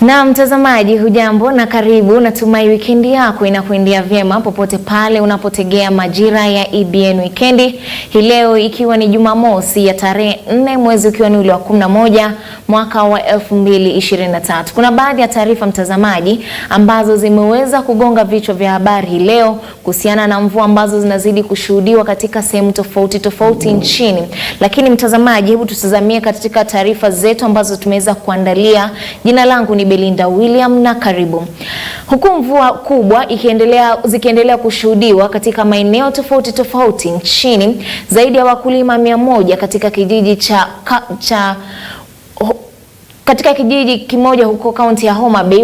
Na mtazamaji, hujambo na karibu. Natumai wikendi yako inakuendea vyema popote pale unapotegea Majira ya EBN wikendi. Hii leo ikiwa ni Jumamosi ya tarehe 4 mwezi ukiwa ni ule wa 11 mwaka wa 2023. Kuna baadhi ya taarifa mtazamaji ambazo zimeweza kugonga vichwa vya habari hii leo kuhusiana na mvua ambazo zinazidi kushuhudiwa katika sehemu tofauti nchini. Lakini mtazamaji, hebu tutazamie katika taarifa zetu ambazo tumeweza kuandalia. Jina langu ni Belinda William na karibu. Huku mvua kubwa zikiendelea kushuhudiwa katika maeneo tofauti nchini, zaidi ya wakulima 100 katika kijiji kimoja huko kaunti ya Homa Bay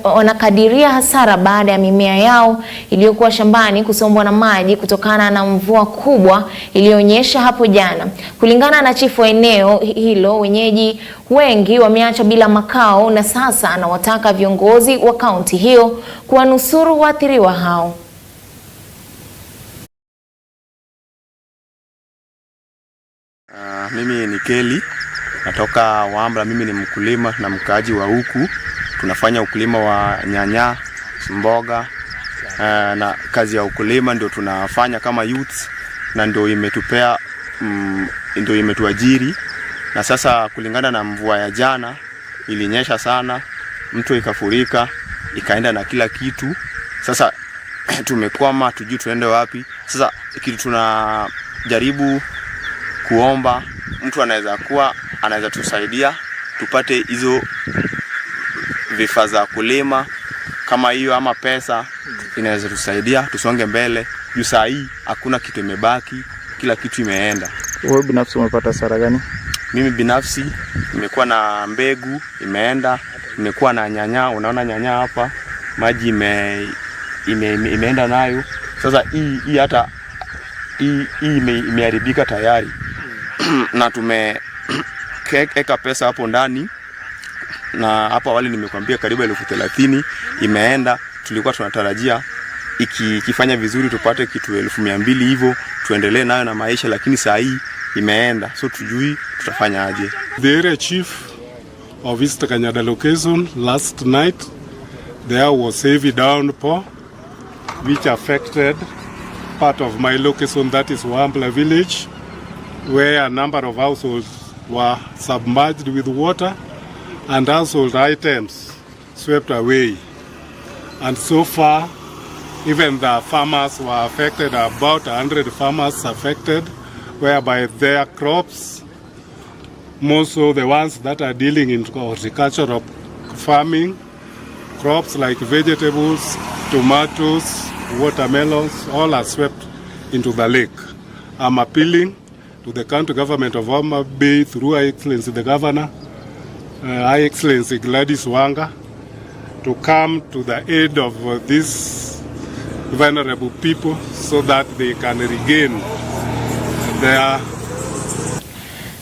wanakadiria hasara baada ya mimea yao iliyokuwa shambani kusombwa na maji kutokana na mvua kubwa iliyonyesha hapo jana. Kulingana na chifu wa eneo hilo, wenyeji wengi wameachwa bila makao na sasa anawataka viongozi wa kaunti hiyo kuwanusuru waathiriwa hao. Mimi ni Kelly, natoka Wambra. Mimi ni mkulima na mkaaji wa huku. Tunafanya ukulima wa nyanya, mboga, na kazi ya ukulima ndio tunafanya kama youth, na ndio imetuajiri. Na sasa kulingana na mvua ya jana, ilinyesha sana, mto ikafurika, ikaenda na kila kitu. Sasa tumekwama, tujui tuende wapi. Sasa kitu tunajaribu kuomba mtu anaweza tusaidia tupate hizo vifaa za kulima kama hiyo, ama pesa inaweza tusaidia tusonge mbele. Juu saa hii hakuna kitu imebaki, kila kitu imeenda. Wewe binafsi umepata hasara gani? Mimi binafsi nimekuwa na mbegu imeenda, nimekuwa na nyanya. Unaona nyanya hapa, maji imeenda nayo. Sasa hii hata imeharibika tayari. Na tumeka pesa hapo ndani, na hapa awali nimekwambia karibu 30,000 imeenda. Tulikuwa tunatarajia ikifanya vizuri tupate kitu 200,000 hivyo tuendelee nayo na maisha, lakini saa hii imeenda, so tujui tutafanya aje. The area chief of East Kanyada location last night there was heavy downpour which affected part of my location, that is Wambla village, where a number of households were submerged with water and household items swept away. And so far, even the farmers were affected, about 100 farmers affected, whereby their crops, most of the ones that are dealing in horticultural farming, crops like vegetables, tomatoes, watermelons, all are swept into the lake. I'm appealing to the county government of Homa Bay through Her Excellency the Governor, Her Excellency Gladys Wanga, to come to the aid of these vulnerable people so that they can regain their.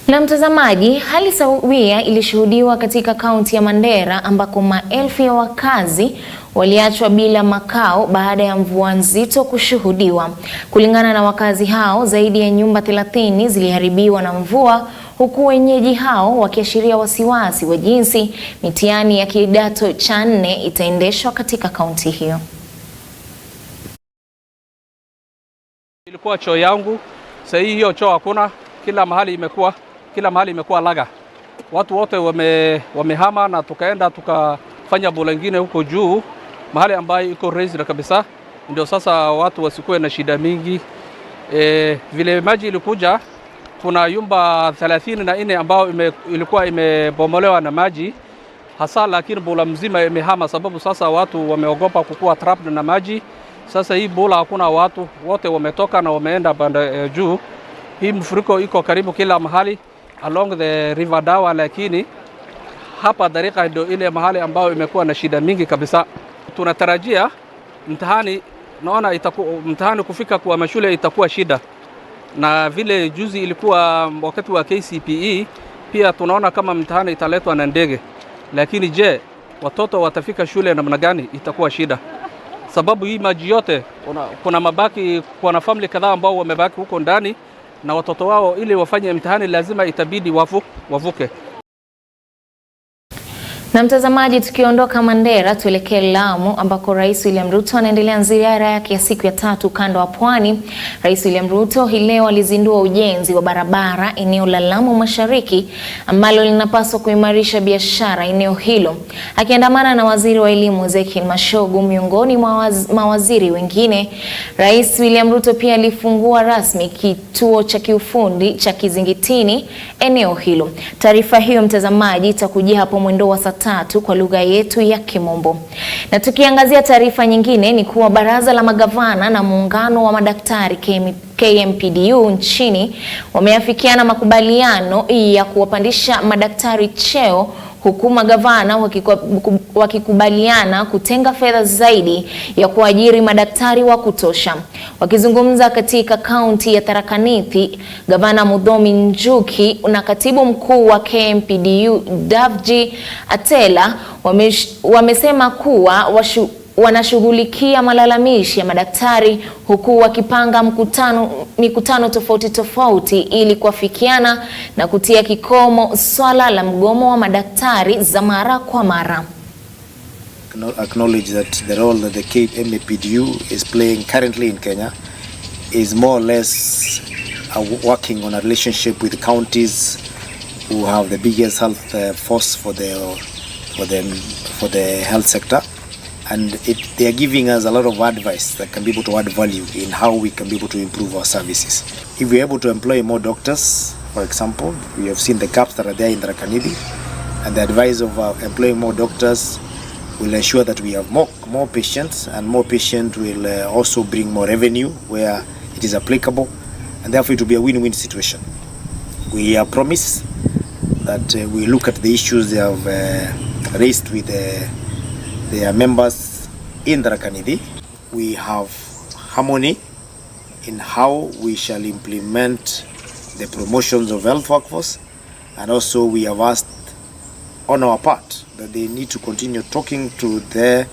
Na mtazamaji, hali sawia ilishuhudiwa katika kaunti ya Mandera ambako maelfu ya wakazi waliachwa bila makao baada ya mvua nzito kushuhudiwa. Kulingana na wakazi hao, zaidi ya nyumba 30 ziliharibiwa na mvua, huku wenyeji hao wakiashiria wasiwasi wa jinsi mitihani ya kidato cha 4 itaendeshwa katika kaunti hiyo. Ilikuwa choo yangu, sasa hiyo choo hakuna, kila mahali imekuwa laga. Watu wote wamehama na tukaenda tukafanya bula nyingine huko juu, mahali ambayo iko raised kabisa, ndio sasa watu wasikuwe na shida mingi. Vile maji ilikuja, kuna nyumba 34 ambao ilikuwa imebomolewa na maji hasa, lakini bula mzima imehama sababu sasa watu wameogopa kukua trapped na maji. Sasa hii bula hakuna, watu wote wametoka na wameenda banda juu. Hii mfuriko iko karibu kila mahali along the river Dawa, lakini hapa Darika ndio ile mahali ambao imekuwa na shida mingi kabisa. Tunatarajia mtihani kufika kwa mashule itakuwa shida, na vile juzi ilikuwa wakati wa KCPE pia tunaona kama mtihani italetwa na ndege, lakini je, watoto watafika shule namna gani? Itakuwa shida sababu hii maji yote, kuna mabaki, kuna family kadhaa ambao wamebaki huko ndani na watoto wao, ili wafanye mtihani lazima itabidi wavuke. Na mtazamaji, tukiondoka Mandera tuelekee Lamu ambako Rais William Ruto anaendelea ziara yake ya siku ya 3 kando wa pwani. Rais William Ruto hii leo alizindua ujenzi wa barabara eneo la Lamu Mashariki ambalo linapaswa kuimarisha biashara eneo hilo. Akiandamana na Waziri wa Elimu Ezekiel Mashogu miongoni mwa mawaziri wengine, Rais William Ruto pia alifungua rasmi kituo cha kiufundi cha Kizingitini eneo hilo. Taarifa hiyo mtazamaji itakujia hapo mwendo wa saa 3 kwa lugha yetu ya Kimombo. Na tukiangazia taarifa nyingine ni kuwa baraza la magavana na muungano wa madaktari KMPDU nchini wameafikiana makubaliano ya kuwapandisha madaktari cheo, huku magavana wakikubaliana kutenga fedha zaidi ya kuajiri madaktari wa kutosha. Wakizungumza katika kaunti ya Tharaka Nithi, Gavana Mudhomi Njuki na katibu mkuu wa KMPDU Davji Atela wamesema kuwa wanashughulikia malalamishi ya madaktari, huku wakipanga mikutano tofauti ili kuafikiana na kutia kikomo swala la mgomo wa madaktari za mara kwa mara. Acknowledge that the role that the KMPDU is playing currently in Kenya is more or less working on a relationship with the counties who have the biggest health force for the health sector. And they are giving us a lot of advice that can be able to add value in how we can be able to improve our services. If we are able to employ more doctors, for example, we have seen the gaps that are there in Tharaka Nithi, and the advice of employing more doctors will ensure that we have more patients, and more patients will also bring more revenue where it is applicable, and therefore it will be a win-win situation. We promise that we look at the issues they have raised with their members in Tharaka Nithi. We have harmony in how we shall implement the promotions of health workforce, and also we have asked on our part that they need to continue talking to their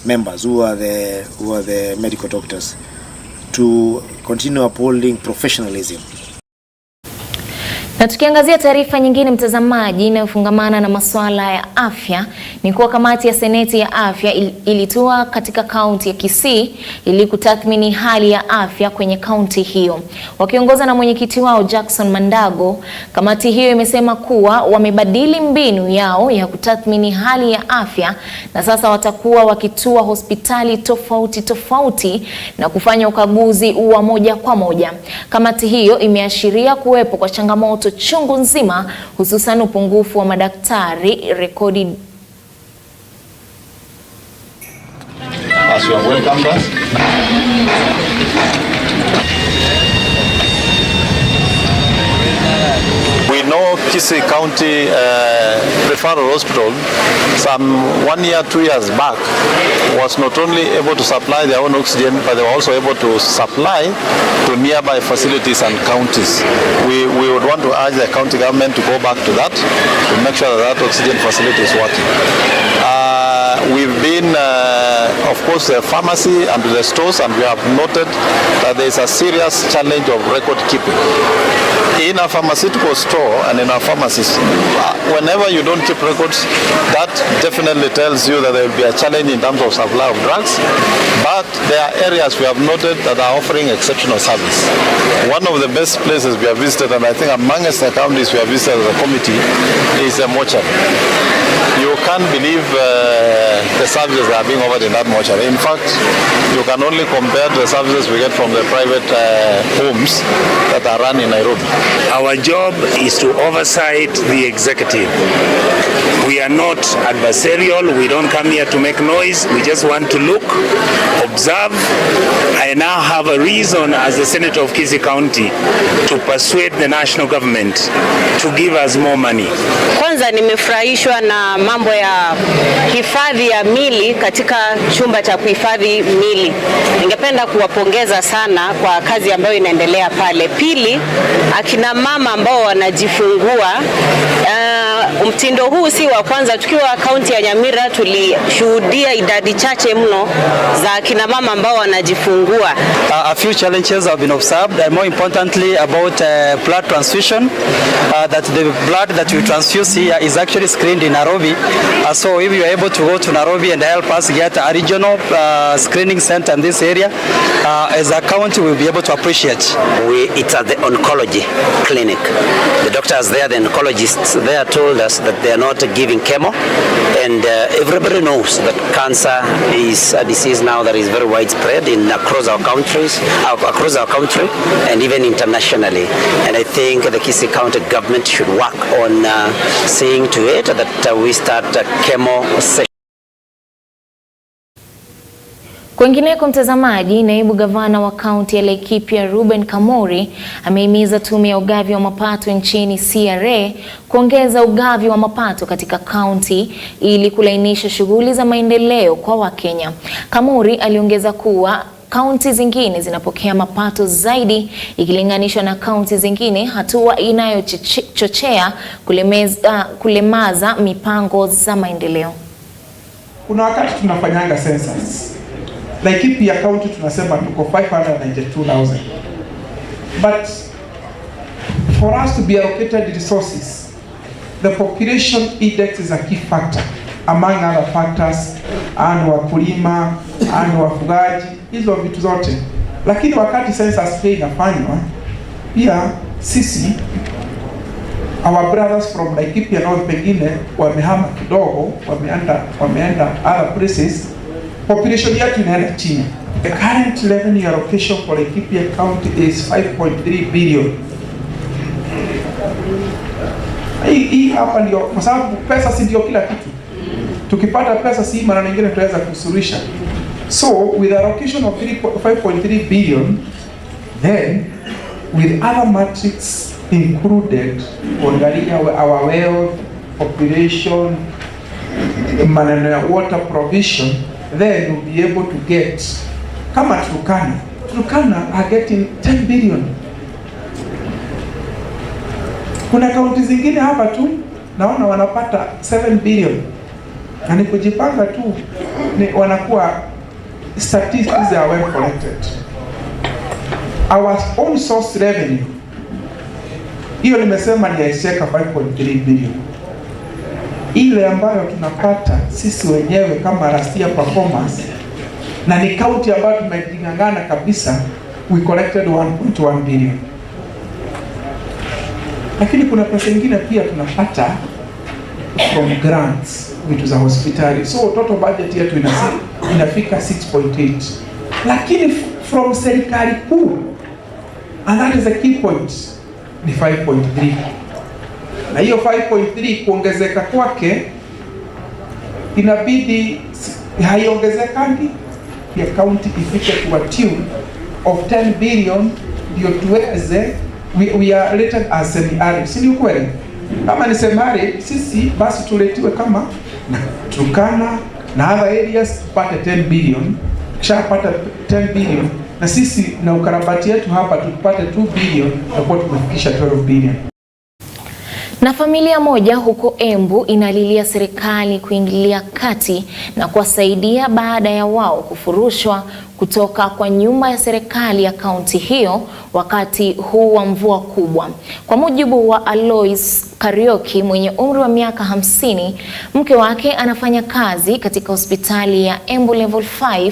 members who are the medical doctors to continue upholding professionalism. Na tukiangazia taarifa nyingine mtazamaji inayofungamana na masuala ya afya ni kuwa kamati ya Seneti ya afya ilitua katika kaunti ya Kisii ili kutathmini hali ya afya kwenye kaunti hiyo. Wakiongozwa na mwenyekiti wao Jackson Mandago, kamati hiyo imesema kuwa wamebadili mbinu yao ya kutathmini hali ya afya na sasa watakuwa wakitua hospitali tofauti na kufanya ukaguzi wa moja kwa moja. Kamati hiyo imeashiria kuwepo kwa changamoto chungu nzima, hususan upungufu wa madaktari rekodi. We know Kisii County Referral Hospital some 1 year, 2 years back was not only able to supply their own oxygen, but they were also able to supply to nearby facilities and counties. We would want to urge the county government to go back to that, to make sure that oxygen facility is working. We've been, of course, the pharmacy and the stores, and we have noted that there is a serious challenge of record keeping. In a pharmaceutical store and in our pharmacies, whenever you don't keep records, that definitely tells you that there will be a challenge in terms of supply of drugs. But there are areas we have noted that are offering exceptional service. One of the best places we have visited, and I think amongst the counties we have visited as a committee, is a mortuary. You can't believe the services that are being offered in that mortuary. In fact, you can only compare the services we get from the private homes that are run in Nairobi. Our job is to oversight the executive. We are not adversarial. We don't come here to make noise. We just want to look, observe. I now have a reason as the Senator of Kisii County to persuade the national government to give us more money. Kwanza nimefurahishwa na mambo ya hifadhi ya mili katika chumba cha kuhifadhi mili. Ningependa kuwapongeza sana kwa kazi ambayo inaendelea pale. Pili, akina mama ambao wanajifungua mtindo huu si wa kwanza. Tukiwa kaunti ya Nyamira tulishuhudia idadi chache mno za kina mama ambao wanajifungua. A few challenges have been observed, and more importantly about blood transfusion, that the blood that we transfuse here is actually screened in Nairobi. So if you are able to go to Nairobi and help us get a regional screening center in this area, as a county we'll be able to appreciate. It's at the oncology clinic. The doctors there, the oncologists there told us that they are not giving chemo, and everybody knows that cancer is a disease now that is very widespread across our country and even internationally. And I think the Kisii County government should work on seeing to it that we start chemo session. Kwingineko mtazamaji, naibu gavana wa kaunti ya Laikipia Ruben Kamori amehimiza tume ya ugavi wa mapato nchini CRA kuongeza ugavi wa mapato katika kaunti ili kulainisha shughuli za maendeleo kwa Wakenya. Kamori aliongeza kuwa kaunti zingine zinapokea mapato zaidi ikilinganishwa na kaunti zingine, hatua inayochochea kulemaza mipango za maendeleo. Kuna wakati tunafanyanga census. Laikipia county tunasema tuko 592,000. But for us to be allocated resources, the population index is a key factor among other factors, and wakulima, and wafugaji, hizo vitu zote. Lakini wakati census pia inafanywa, pia sisi our brothers from Laikipia North pengine wamehama kidogo, wameenda other places, population yetu inaenda chini. The current revenue allocation for Laikipia County is 5.3 billion. Hii hapa ndio, kwa sababu pesa si ndio kila kitu. Tukipata pesa si mara nyingine tutaweza kusuluhisha. So with allocation of 5.3 billion, then with other metrics included, our wealth, population, maneno ya water provision, then we'll be able to get, kama Turkana are getting 10 billion. Kuna kaunti zingine hapa tu naona wanapata 7 billion. Na ni kujipanga tu, wanakuwa statistics are well collected. Our own source revenue, hiyo nimesema ni yaiseka 5.3 billion. Ile ambayo tunapata sisi wenyewe kama last year performance, na ni county ambayo tumejingangana kabisa, we collected 1.1 billion. Lakini kuna pesa nyingine pia tunapata from grants, vitu za hospitali. So total budget yetu inafika 6.8. Lakini from serikali kuu, and that is a key point, ni 5.3. Na hiyo 5.3 kuongezeka kwake inabidi haiongezekani, ya county ifike to a tune of 10 billion ndio tuweze, we are rated as semi-arid. Si ni kweli? Kama ni semi-arid, sisi basi tuletiwe kama Turkana na other areas tupate 10 billion. Kishapata 10 billion na sisi na ukarabati yetu hapa tupate 2 billion, na kwa tumefikisha 12 billion. Na familia moja huko Embu inalilia serikali kuingilia kati na kuwasaidia baada ya wao kufurushwa kutoka kwa nyumba ya serikali ya kaunti hiyo wakati huu wa mvua kubwa. Kwa mujibu wa Alois Karioki mwenye umri wa miaka 50, mke wake anafanya kazi katika hospitali ya Embu Level 5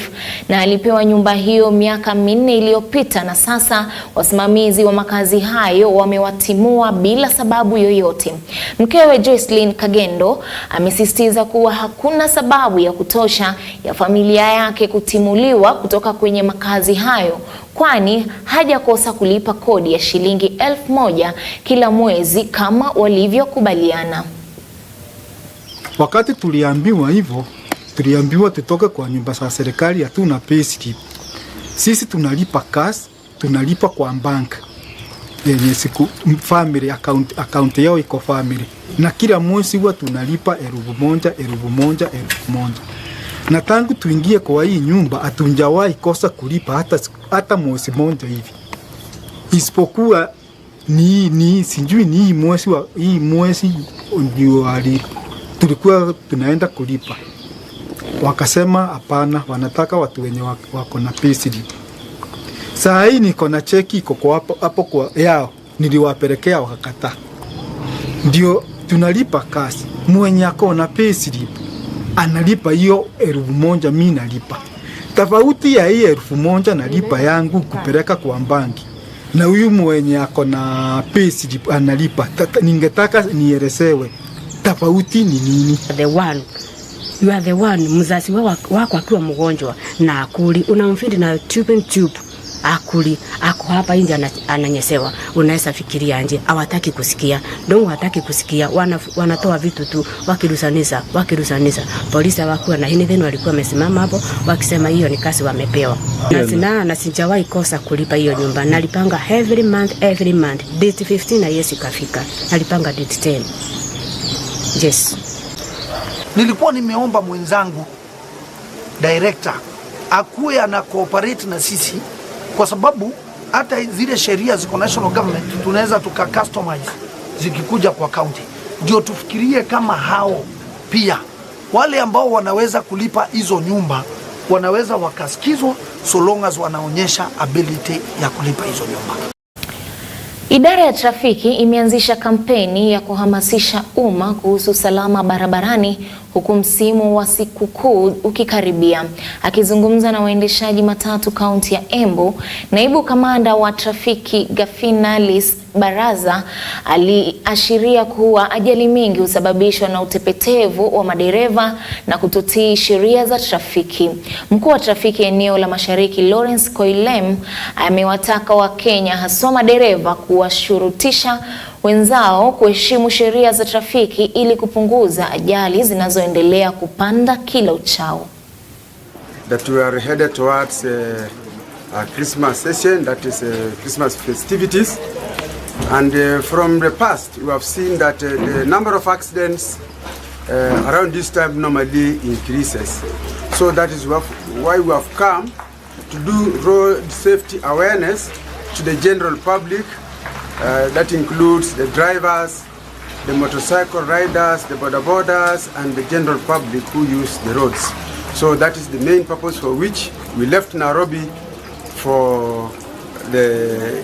na alipewa nyumba hiyo miaka 4 iliyopita, na sasa wasimamizi wa makazi hayo wamewatimua bila sababu yoyote. Mkewe Jocelyn Kagendo amesisitiza kuwa hakuna sababu ya kutosha ya familia yake kutimuliwa kutoka kwenye makazi hayo, kwani hajakosa kulipa kodi ya shilingi 1,000 kila mwezi kama walivyokubaliana. Wakati tuliambiwa hivyo, tuliambiwa tutoke kwa nyumba za serikali, hatuna payslip. Sisi tunalipa cash, tunalipa kwa bank. Yenye siku family account yao iko family. Na kila mwezi huwa tunalipa 1,000. Na tangu tuingie kwa hii nyumba hatunjawahi kosa kulipa hata mwezi mmoja hivi. Isipokuwa ni sijui ni hii mwezi tulikuwa tunaenda kulipa. Wakasema hapana, wanataka watu wenye wako na payslip. Saa hii niko na cheki iko kwa hapo kwa yao, niliwapelekea wakakataa. Ndio tunalipa kasi. Mwenye ako na payslip analipa hiyo 1,000, mimi nalipa. Tofauti ya hii 1,000 nalipa yangu kupeleka kwa banki, na huyu mwenye ako na payslip analipa. Ningetaka nielezewe tofauti ni nini? You are the one, mzazi wako akiwa mgonjwa na akuli, unamfindi na tube akuli, ako hapa nje ananyesewa, unaweza fikiria nje, hawataki kusikia, ndio hawataki kusikia, wanatoa vitu tu, wakirusanisa. Polisi hawakuwa na anything, walikuwa wamesimama hapo wakisema hiyo ni kazi wamepewa. Na sijawahi kosa kulipa hiyo nyumba, nalipanga every month, date 15 na Yesu kafika, nalipanga date 10. Yes. Nilikuwa nimeomba mwenzangu director akuwe ana cooperate na sisi, kwa sababu hata zile sheria ziko national government tunaweza customize zikikuja kwa county, ndio tufikirie kama hao pia wale ambao wanaweza kulipa hizo nyumba wanaweza wakasikizwa, so long as wanaonyesha ability ya kulipa hizo nyumba. Idara ya trafiki imeanzisha kampeni ya kuhamasisha umma kuhusu usalama barabarani huku msimu wa sikukuu ukikaribia. Akizungumza na waendeshaji matatu kaunti ya Embu, naibu kamanda wa trafiki Gafinalis Baraza aliashiria kuwa ajali mingi husababishwa na utepetevu wa madereva na kutotii sheria za trafiki. Mkuu wa trafiki eneo la Mashariki Lawrence Koilem amewataka Wakenya haswa madereva kuwashurutisha wenzao kuheshimu sheria za trafiki ili kupunguza ajali zinazoendelea kupanda kila uchao. That we are headed towards a Christmas session, that is Christmas festivities. And from the past, we have seen that the number of accidents around this time normally increases. So that is why we have come to do road safety awareness to the general public. That includes the drivers, the motorcycle riders, the bodabodas, and the general public who use the roads. So that is the main purpose for which we left Nairobi for the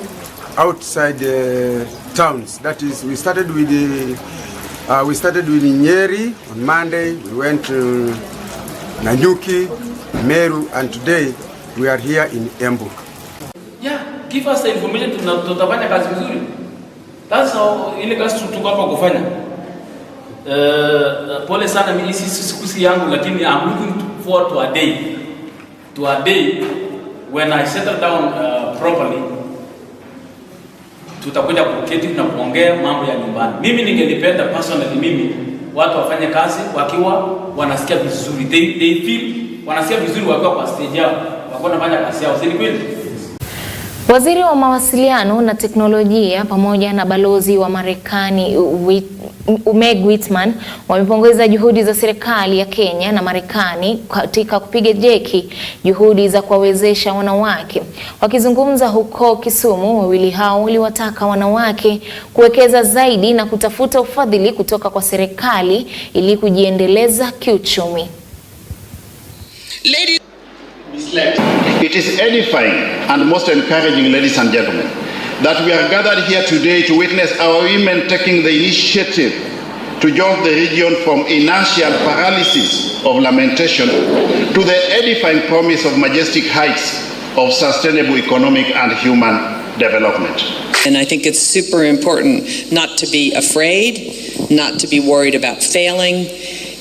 outside the towns. That is, we started with Nyeri on Monday. We went to Nanyuki, Meru, and today we are here in Embu. Yeah, give us the information tutafanya kazi vizuri. That's how ile kazi tuko hapa kufanya. Pole sana mimi sisi yangu, lakini I'm looking forward to a day when I settle down properly. Tutakuja kuketi na kuongea mambo ya nyumbani. Mimi ningelipenda personally watu wafanye kazi wakiwa wanasikia vizuri. They feel wanasikia vizuri wakiwa kwa stage yao, wakiwa wanafanya kazi yao. Si kweli? Waziri wa mawasiliano na teknolojia pamoja na balozi wa Marekani Meg Whitman wamepongeza juhudi za serikali ya Kenya na Marekani katika kupiga jeki juhudi za kuwawezesha wanawake. Wakizungumza huko Kisumu, wawili hao waliwataka wanawake kuwekeza zaidi na kutafuta ufadhili kutoka kwa serikali ili kujiendeleza kiuchumi. It is edifying and most encouraging, ladies and gentlemen, that we are gathered here today to witness our women taking the initiative to jump the region from inertial paralysis of lamentation to the edifying promise of majestic heights of sustainable economic and human development. And I think it's super important not to be afraid, not to be worried about failing.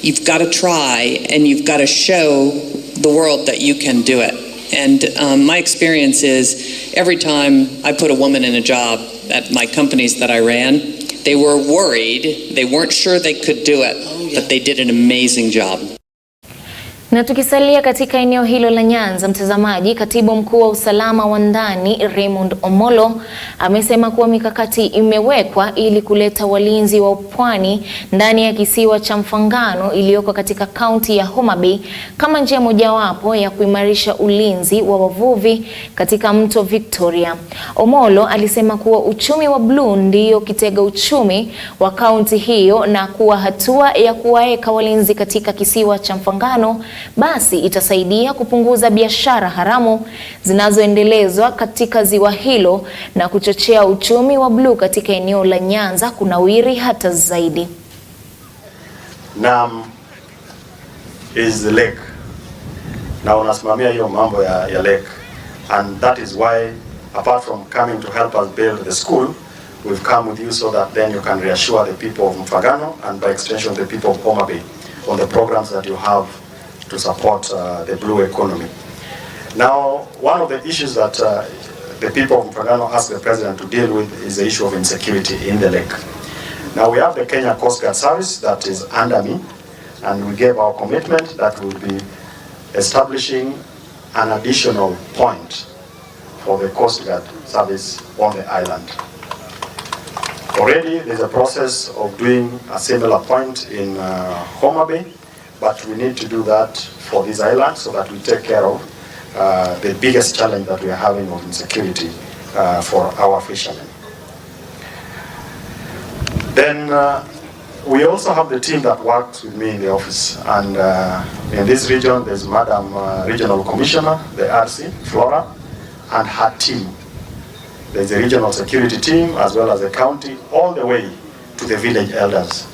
You've got to try and you've got to show the world that you can do it. And my experience is every time I put a woman in a job at my companies that I ran, they were worried, they weren't sure they could do it, but they did an amazing job. Na tukisalia katika eneo hilo la Nyanza, mtazamaji, katibu mkuu wa usalama wa ndani Raymond Omolo amesema kuwa mikakati imewekwa ili kuleta walinzi wa pwani ndani ya kisiwa cha Mfangano iliyoko katika kaunti ya Homa Bay kama njia mojawapo ya kuimarisha ulinzi wa wavuvi katika mto Victoria. Omolo alisema kuwa uchumi wa bluu ndio kitega uchumi wa kaunti hiyo na kuwa hatua ya kuwaweka walinzi katika kisiwa cha Mfangano basi itasaidia kupunguza biashara haramu zinazoendelezwa katika ziwa hilo na kuchochea uchumi wa bluu katika eneo la Nyanza kunawiri hata zaidi. NAM is the lake. Na unasimamia hiyo mambo ya lake, and that is why apart from coming to help us build the school, we've come with you so that then you can reassure the people of Mfangano and by extension the people of Homa Bay on the programs that you have to support the blue economy. Now, one of the issues that the people of Mfangano asked the president to deal with is the issue of insecurity in the lake. Now, we have the Kenya Coast Guard Service that is under me, and we gave our commitment that we'll be establishing an additional point for the Coast Guard Service on the island. Already, there's a process of doing a similar point in Homa Bay, but we need to do that for this island so that we take care of the biggest challenge that we are having of insecurity for our fishermen. Then we also have the team that works with me in the office, and in this region there's Madam Regional Commissioner, the RC, Flora, and her team. There's a regional security team as well as the county, all the way to the village elders.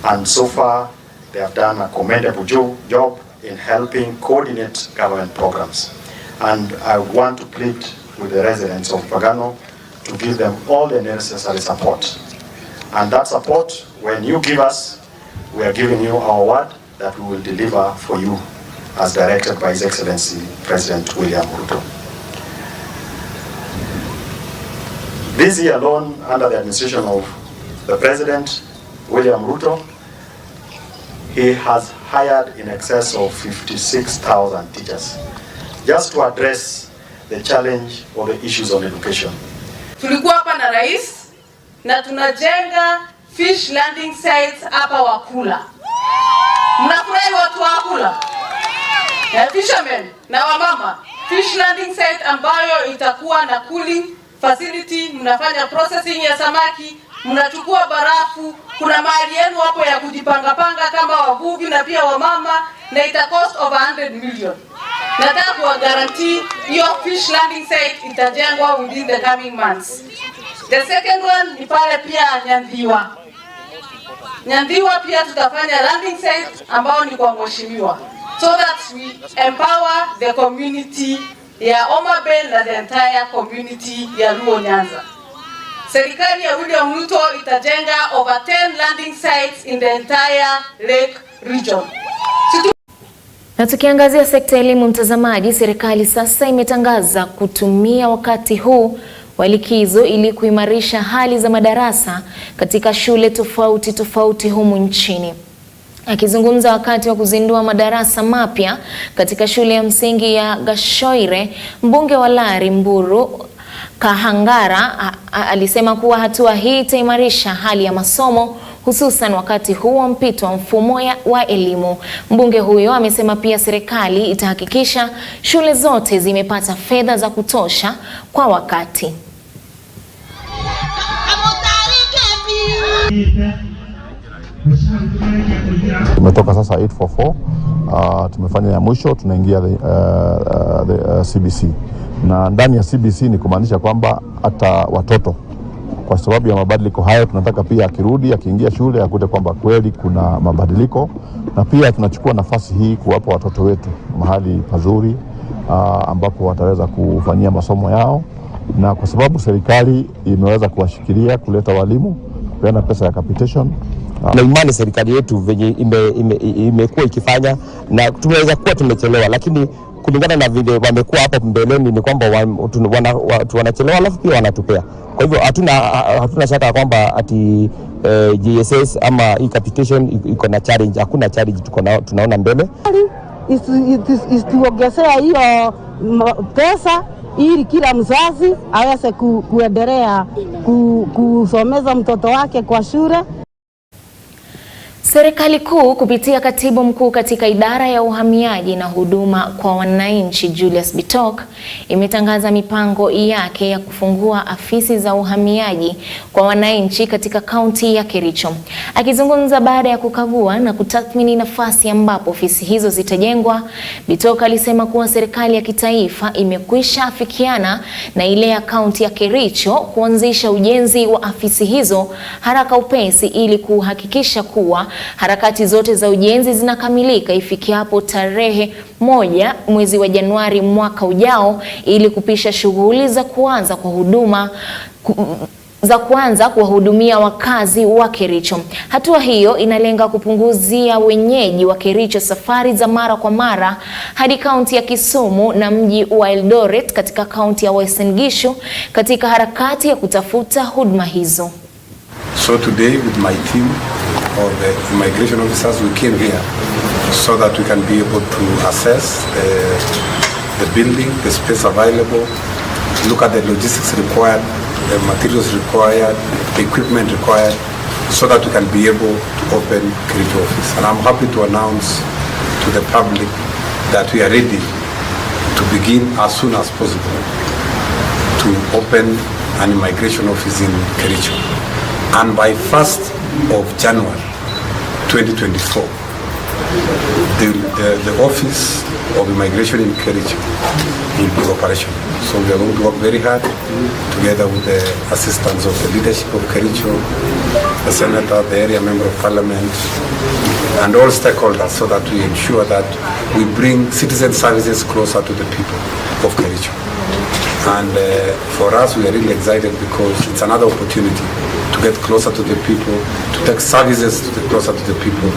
And so far, they have done a commendable job in helping coordinate government programs. And I want to plead with the residents of Mfangano to give them all the necessary support. And that support, when you give us, we are giving you our word that we will deliver for you as directed by His Excellency President William Ruto. This year alone, under the administration of the President William Ruto, he has hired in excess of 56,000 teachers just to address the challenge or the issues on education. Tulikuwa hapa na rais na tunajenga fish landing sites hapa Wakula. Mnafurahi watu wa Wakula? Fishermen na wamama, fish landing site ambayo itakuwa na cooling facility, mnafanya processing ya samaki, mnachukua barafu, kuna mahali yenu hapo ya kujipanga kama wavuvi na pia wamama, na ita cost over 100 million. Nataka kuwa guarantee hiyo fish landing site itajengwa within the coming months. The second one ni pale pia Nyandhiwa. Nyandhiwa pia tutafanya landing site ambao ni kwa mheshimiwa, so that we empower the community ya Homa Bay na the entire community ya Luo Nyanza. Serikali ya William Ruto itajenga over 10 landing sites in the entire lake region. Na tukiangazia sekta ya elimu, mtazamaji, serikali sasa imetangaza kutumia wakati huu wa likizo ili kuimarisha hali za madarasa katika shule tofauti humu nchini. Akizungumza wakati wa kuzindua madarasa mapya katika shule ya msingi ya Gashoire, mbunge wa Lari Mburu Kahangara alisema kuwa hatua hii itaimarisha hali ya masomo hususan wakati huu wa mpito wa mfumo wa elimu. Mbunge huyo amesema pia serikali itahakikisha shule zote zimepata fedha za kutosha kwa wakati. Tumetoka sasa 844, tumefanya ya mwisho, tunaingia CBC. Na ndani ya CBC ni kumaanisha kwamba hata watoto, kwa sababu ya mabadiliko hayo, tunataka pia akirudi akiingia shule akute kwamba kweli kuna mabadiliko, na pia tunachukua nafasi hii kuwapa watoto wetu mahali pazuri ambapo wataweza kufanyia masomo yao, na kwa sababu serikali imeweza kuwashikilia kuleta walimu, kupeana pesa ya capitation. Na imani serikali yetu venye imekuwa ikifanya, na tumeweza kuwa tumechelewa, lakini kulingana na vile wamekuwa hapa mbeleni ni kwamba wanachelewa alafu pia wanatupea. Kwa hivyo hatuna shaka kwamba ati GSS ama hii capitation iko na challenge. Hakuna challenge tunaona mbele. isituongezea hiyo pesa ili kila mzazi aweze kuendelea kusomeza mtoto wake kwa shule. Serikali kuu kupitia katibu mkuu katika idara ya uhamiaji na huduma kwa wananchi Julius Bitok imetangaza mipango yake ya kufungua afisi za uhamiaji kwa wananchi katika kaunti ya Kericho. Akizungumza baada ya kukagua na kutathmini nafasi ambapo ofisi hizo zitajengwa, Bitok alisema kuwa serikali ya kitaifa imekwisha afikiana na ile ya kaunti ya Kericho kuanzisha ujenzi wa afisi hizo haraka upesi ili kuhakikisha kuwa harakati zote za ujenzi zinakamilika ifikiapo tarehe 1 mwezi wa Januari mwaka ujao ili kupisha shughuli za kuanza kuwahudumia wakazi wa Kericho. Hatua hiyo inalenga kupunguzia wenyeji wa Kericho safari za mara kwa mara hadi kaunti ya Kisumu na mji wa Eldoret katika kaunti ya Uasin Gishu katika harakati ya kutafuta huduma hizo. So today with my team of the immigration officers, we came here so that we can be able to assess the building, the space available, look at the logistics required, the materials required, the equipment required, so that we can be able to open Kericho office. And I'm happy to announce to the public that we are ready to begin as soon as possible to open an immigration office in Kericho. And by 1st of January 2024, the Office of Immigration in Kericho will be operational. So we are going to work very hard together with the assistance of the leadership of Kericho, the Senator, the area member of Parliament, and all stakeholders, so that we ensure that we bring citizen services closer to the people of Kericho. And for us, we are really excited because it's another opportunity to get closer to the people, to take services closer to the people,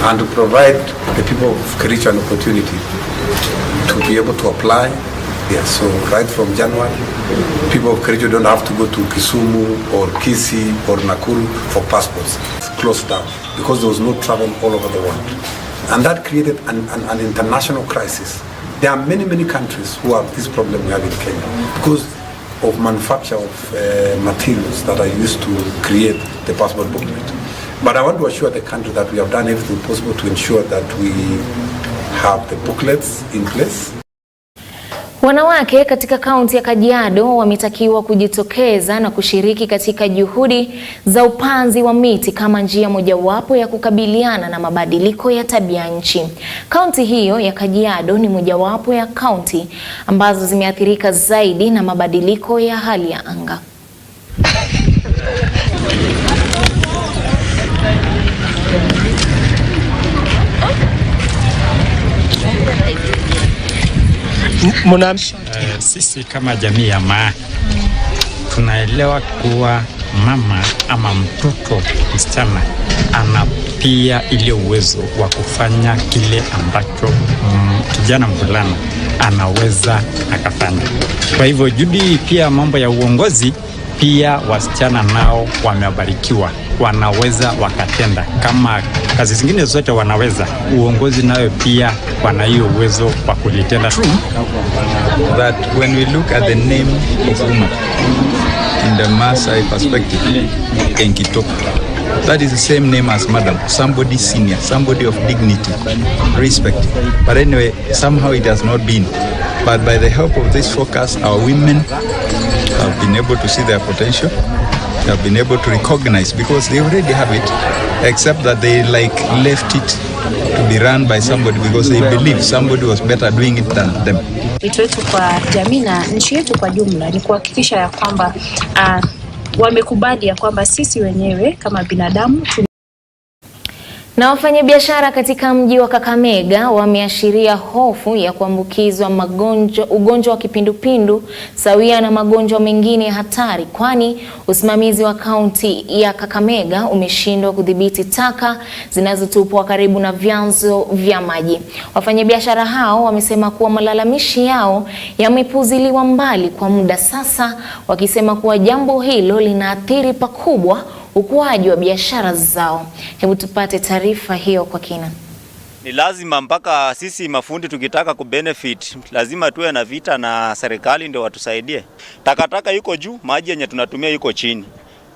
and to provide the people of Kericho an opportunity to be able to apply. Yeah, so right from January, people of Kericho don't have to go to Kisumu or Kisii or Nakuru for passports. It's closed down because there was no travel all over the world. And that created an international crisis. There are many countries who have this problem we have in Kenya because of manufacture of materials that are used to create the passport booklet. But I want to assure the country that we have done everything possible to ensure that we have the booklets in place. Wanawake katika kaunti ya Kajiado wametakiwa kujitokeza na kushiriki katika juhudi za upanzi wa miti kama njia mojawapo ya kukabiliana na mabadiliko ya tabia nchi. Kaunti hiyo ya Kajiado ni mojawapo ya kaunti ambazo zimeathirika zaidi na mabadiliko ya hali ya anga. Sisi kama jamii ya Maa tunaelewa kuwa mama ama mtoto msichana ana pia ile uwezo wa kufanya kile ambacho kijana mvulana anaweza akafanya. Kwa hivyo juhudi pia mambo ya uongozi pia wasichana nao wamebarikiwa, wanaweza wakatenda kama kazi zingine zote wanaweza. Uongozi nayo pia wana hiyo uwezo wa kulitenda. True that when we look at the name of woman in the Maasai perspective, Enkito, that is the same name as madam, somebody senior, somebody of dignity, respect. But anyway, somehow it has not been. But by the help of this focus, our women have been able to see their potential, have been able to recognize, because they already have it, except that they left it to be run by somebody because they believe somebody was better doing it than them. Wito wetu kwa jamii na nchi yetu kwa jumla ni kuhakikisha ya kwamba wamekubali ya kwamba sisi wenyewe kama binadamu. Na wafanyabiashara katika mji wa Kakamega wameashiria hofu ya kuambukizwa ugonjwa wa kipindupindu sawia na magonjwa mengine hatari, kwani usimamizi wa kaunti ya Kakamega umeshindwa kudhibiti taka zinazotupwa karibu na vyanzo vya maji. Wafanyabiashara hao wamesema kuwa malalamishi yao yamepuziliwa mbali kwa muda sasa, wakisema kuwa jambo hilo linaathiri pakubwa ukuaji wa biashara zao. Hebu tupate taarifa hiyo kwa kina. Ni lazima mpaka sisi mafundi tukitaka kubenefit lazima tuwe na vita na serikali ndio watusaidie. Takataka iko juu, maji yenye tunatumia iko chini.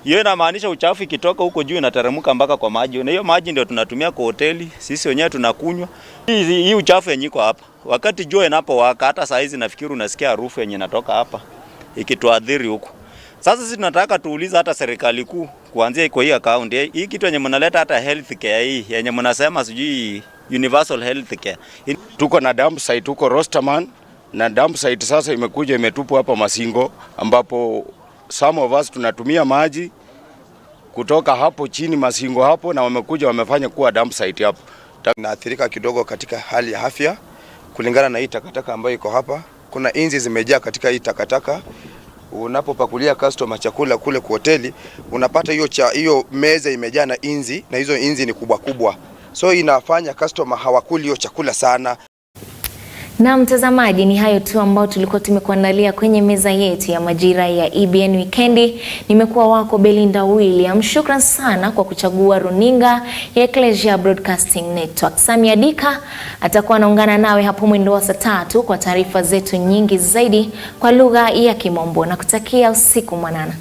Hiyo inamaanisha uchafu ikitoka huko juu inateremka mpaka kwa maji. Na hiyo maji ndio tunatumia kwa hoteli, sisi wenyewe tunakunywa. Hii uchafu yenye iko hapa. Wakati jua inapowaka hata saa hizi nafikiri unasikia harufu yenye inatoka hapa ikituadhiri huko. Sasa sisi tunataka tuulize hata serikali kuu kuanzia iko hii account hii kitu yenye mnaleta hata health care hii yenye mnasema sijui universal health care. Tuko na dump site huko Rosterman na dump site sasa imekuja imetupwa hapa Masingo ambapo some of us tunatumia maji kutoka hapo chini Masingo hapo na wamekuja wamefanya kuwa dump site hapo. Naathirika kidogo katika hali ya afya kulingana na hii takataka ambayo iko hapa. Kuna inzi zimejaa katika hii takataka. Unapopakulia customer chakula kule kwa hoteli unapata hiyo meza imejaa na inzi na hizo inzi ni kubwa kubwa. So inafanya customer hawakuli hiyo chakula sana. Na mtazamaji, ni hayo tu ambao tulikuwa tumekuandalia kwenye meza yetu ya Majira ya EBN Weekendi. Nimekuwa wako Belinda William. Shukran sana kwa kuchagua runinga ya Ecclesia Broadcasting Network. Samia Dika atakuwa anaungana nawe hapo mwendo wa saa 3 kwa taarifa zetu nyingi zaidi kwa lugha ya Kimombo, na kutakia usiku mwanana.